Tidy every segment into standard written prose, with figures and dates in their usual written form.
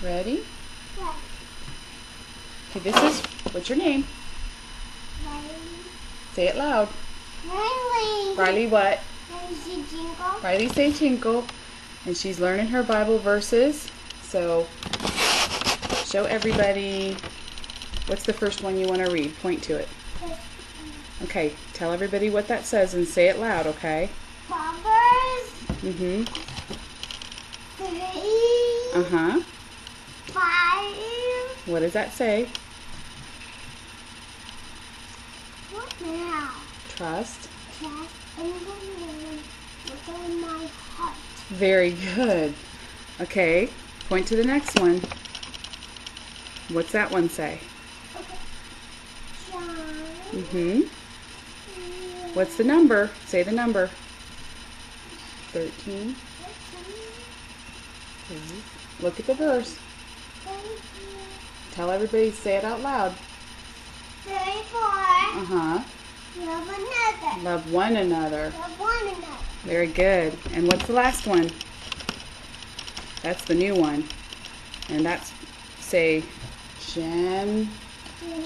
Ready? What? Okay, this is, what's your name? Riley. Say it loud. Riley. Riley what? Riley jingle. Riley say tinkle. And she's learning her Bible verses. So, show everybody, what's the first one you want to read? Point to it. Okay, tell everybody what that says and say it loud, okay? Proverbs 3. 5. What does that say? What now? Trust. Trust in the Lord with all my heart. Very good. Okay, point to the next one. What's that one say? John. What's the number? Say the number. 13. Look at the verse. Tell everybody, say it out loud. 34. Love another. Love one another. Love one another. Very good. And what's the last one? That's the new one. And that's, say,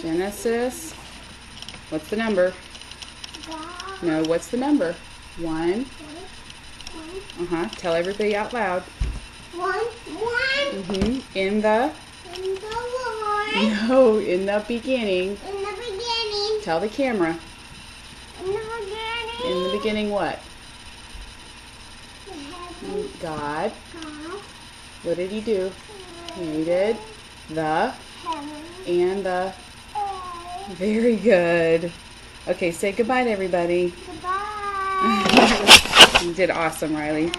Genesis. What's the number? God. No, what's the number? 1. One. Tell everybody out loud. One. In the, In the Lord. no, in the beginning. In the beginning. Tell the camera. In the beginning. In the beginning what? The heaven. God. God. What did he do? Created the Heaven. and the. Earth. Very good. Okay, say goodbye to everybody. Goodbye. You did awesome, Riley.